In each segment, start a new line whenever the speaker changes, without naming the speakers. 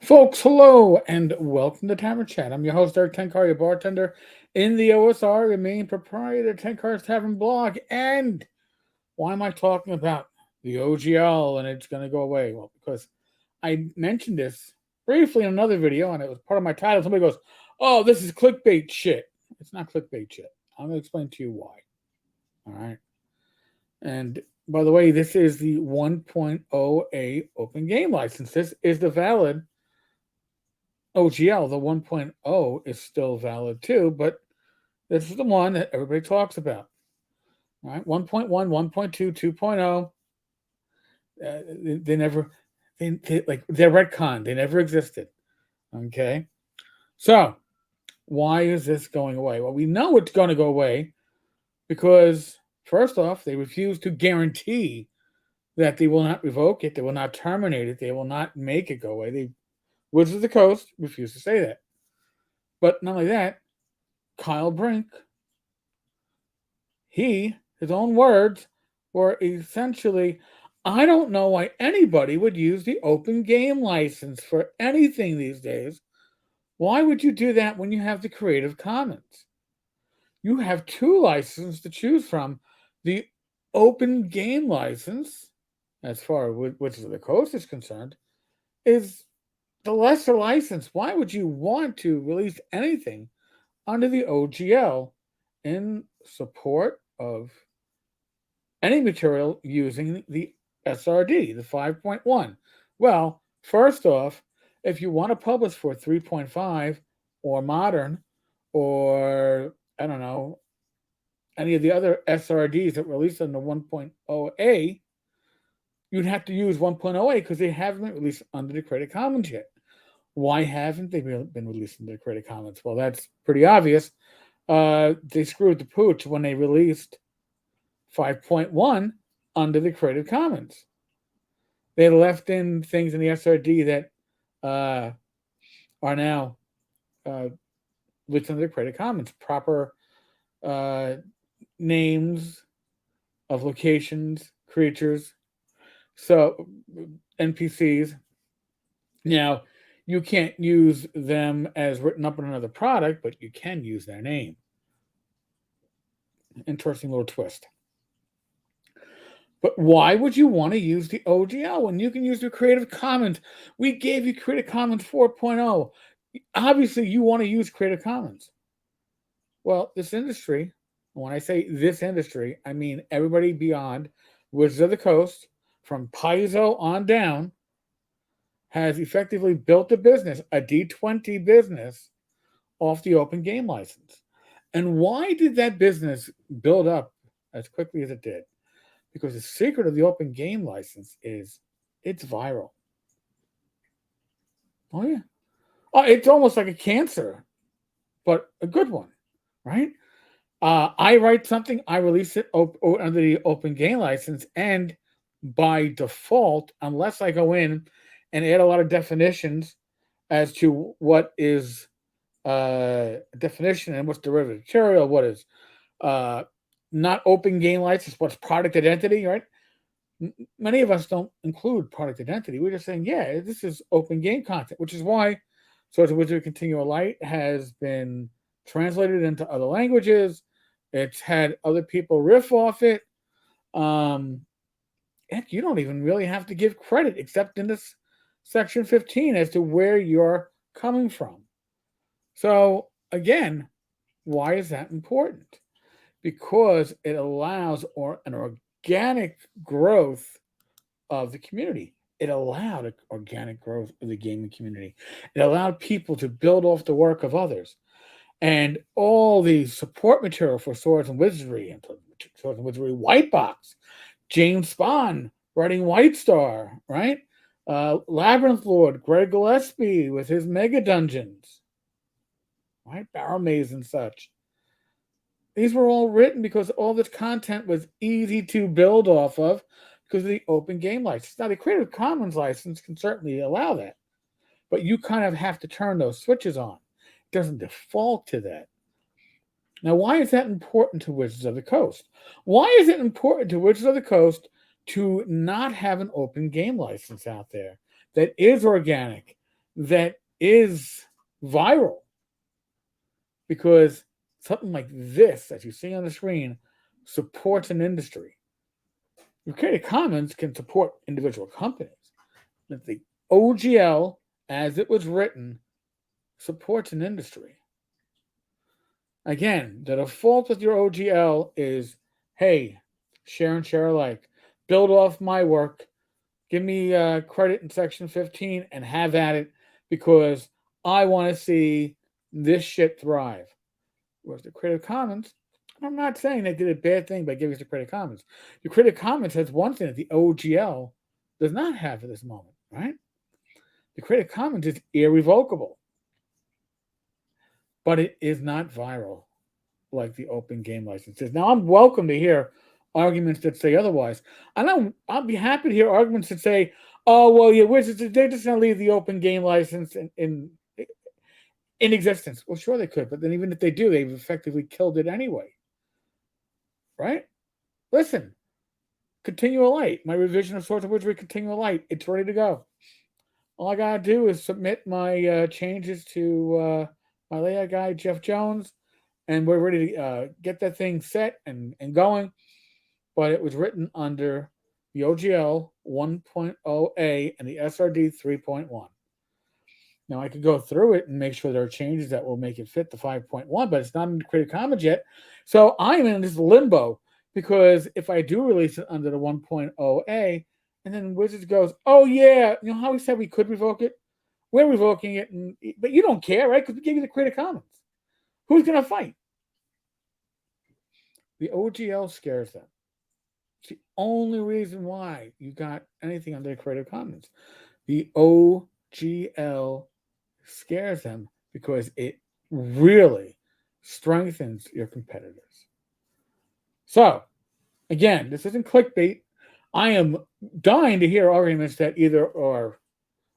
Folks, hello and welcome to Tavern Chat. I'm your host, Eric Tenkar, your bartender in the OSR, the main proprietor of Tenkar's Tavern blog. And why am I talking about the OGL and it's going to go away? Well, because I mentioned this briefly in another video and it was part of my title. Somebody goes, "Oh, this is clickbait shit." It's not clickbait shit. I'm going to explain to you why. All right. And by the way, this is the 1.0A open game license. This is the valid OGL. The 1.0 is still valid too, but this is the one that everybody talks about. All right, 1.1, 1.2, 2.0. They never, they like they're retconned. They never existed. Okay, so why is this going away? Well, we know it's going to go away because first off, they refuse to guarantee that they will not revoke it, they will not terminate it, they will not make it go away. They Wizards of the Coast refuse to say that. But not only that, Kyle Brink, his own words were essentially, I don't know why anybody would use the open game license for anything these days. Why would you do that when you have the Creative Commons? You have two licenses to choose from. The open game license, as far as Wizards of the Coast is concerned, is the lesser license. Why would you want to release anything under the OGL in support of any material using the SRD, the 5.1? Well, first off, if you want to publish for 3.5 or modern or I don't know, any of the other SRDs that released on the 1.0A, you'd have to use 1.0A because they haven't been released under the Creative Commons yet. Why haven't they been released under the Creative Commons? Well, that's pretty obvious. They screwed the pooch when they released 5.1 under the Creative Commons. They left in things in the SRD that are now listed under the Creative Commons. Proper uh, names of locations, creatures, so NPCs. Now, you can't use them as written up in another product, but you can use their name. Interesting little twist. But why would you want to use the OGL when you can use the Creative Commons? We gave you Creative Commons 4.0. Obviously, you want to use Creative Commons. Well, this industry, when I say this industry, I mean everybody beyond Wizards of the Coast, from Paizo on down, has effectively built a business, a D20 business, off the open game license. And why did that business build up as quickly as it did? Because the secret of the open game license is it's viral. Oh, yeah. Oh, it's almost like a cancer, but a good one, right? I write something, I release it under the open game license, and by default, unless I go in and add a lot of definitions as to what is definition and what's derivative material, what is uh, not open game license, what's product identity, right? Many of us don't include product identity. We're just saying, yeah, this is open game content, which is why Swords of Wizard Continual Light has been translated into other languages. It's had other people riff off it. Um, Heck, you don't even really have to give credit except in this section 15 as to where you're coming from. So, again, why is that important? Because it allows an organic growth of the community. It allowed organic growth of the gaming community. It allowed people to build off the work of others. And all the support material for Swords and Wizardry and Swords and Wizardry White Box, James Spahn writing White Star, right? Labyrinth Lord Greg Gillespie with his Mega Dungeons, right? Barrel Maze and such. These were all written because all this content was easy to build off of because of the open game license. Now, the Creative Commons license can certainly allow that, but you kind of have to turn those switches on. It doesn't default to that. Now, why is that important to Wizards of the Coast? Why is it important to Wizards of the Coast to not have an open game license out there that is organic, that is viral, because something like this that you see on the screen supports an industry. Your Creative Commons can support individual companies. But the OGL, as it was written, supports an industry. Again, the default with your OGL is, hey, share and share alike. Build off my work. Give me credit in Section 15 and have at it, because I want to see this shit thrive. Whereas the Creative Commons, I'm not saying they did a bad thing by giving us the Creative Commons. The Creative Commons has one thing that the OGL does not have at this moment, right? The Creative Commons is irrevocable, but it is not viral like the open game licenses. Now, I'm welcome to hear arguments that say otherwise. I'll be happy to hear arguments that say, "Oh, well, yeah, Wizards, they're just going to leave the open game license in existence." Well, sure they could, but then even if they do, they've effectively killed it anyway, right? Listen, Continual Light, my revision of Swords of Wizardry Continual Light, it's ready to go. All I gotta do is submit my changes to my layout guy, Jeff Jones, and we're ready to get that thing set and going. But it was written under the OGL 1.0A and the SRD 3.1. Now I could go through it and make sure there are changes that will make it fit the 5.1, but it's not in the Creative Commons yet. So I'm in this limbo, because if I do release it under the 1.0A, and then Wizards goes, "Oh yeah, you know how we said we could revoke it? We're revoking it, but you don't care, right? Because we gave you the Creative Commons. Who's going to fight?" The OGL scares them. It's the only reason why you got anything under the Creative Commons. The OGL scares them because it really strengthens your competitors. So, again, this isn't clickbait. I am dying to hear arguments that either are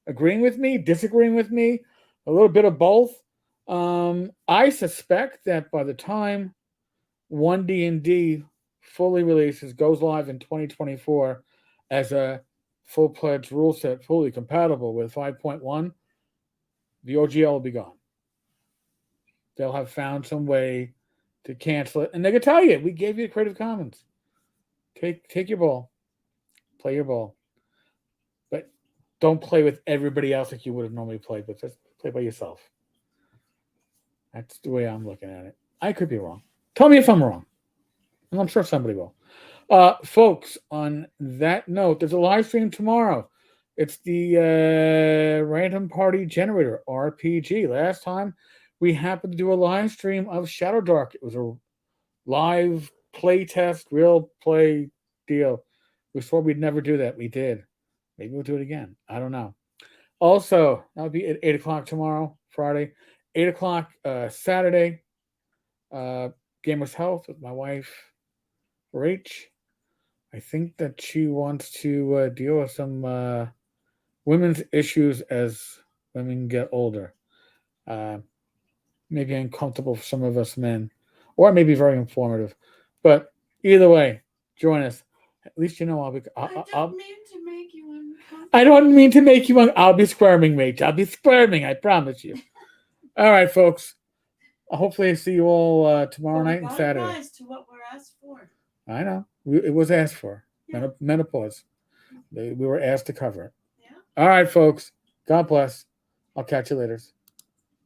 agreeing with me, disagreeing with me, a little bit of both. I suspect that by the time 1D&D fully releases, goes live in 2024 as a full-fledged rule set, fully compatible with 5.1, the OGL will be gone. They'll have found some way to cancel it, and they can tell you, "We gave you the Creative Commons. Take your ball, play your ball, but don't play with everybody else like you would have normally played with. Just play by yourself." That's the way I'm looking at it. I could be wrong. Tell me if I'm wrong, and I'm sure somebody will. Folks, on that note, there's a live stream tomorrow. It's the Random Party Generator RPG. Last time we happened to do a live stream of Shadow Dark. It was a live play test, real play deal. We swore we'd never do that. We did. Maybe we'll do it again. I don't know. Also, that'll be at 8 o'clock tomorrow, Friday. 8 o'clock Saturday. Gamers Health with my wife, Rach. I think that she wants to deal with some women's issues as women get older. Maybe uncomfortable for some of us men, or maybe very informative. But either way, join us. At least you know I'll be.
I don't mean to make you uncomfortable.
I don't mean to make you. I'll be squirming, mate. I'll be squirming. I promise you. All right, folks. Hopefully, I see you all tomorrow night and Saturday.
Rise to what we're asked for.
I know. It was asked for. Yeah. Menopause. We were asked to cover it.
Yeah.
All right, folks. God bless. I'll catch you later.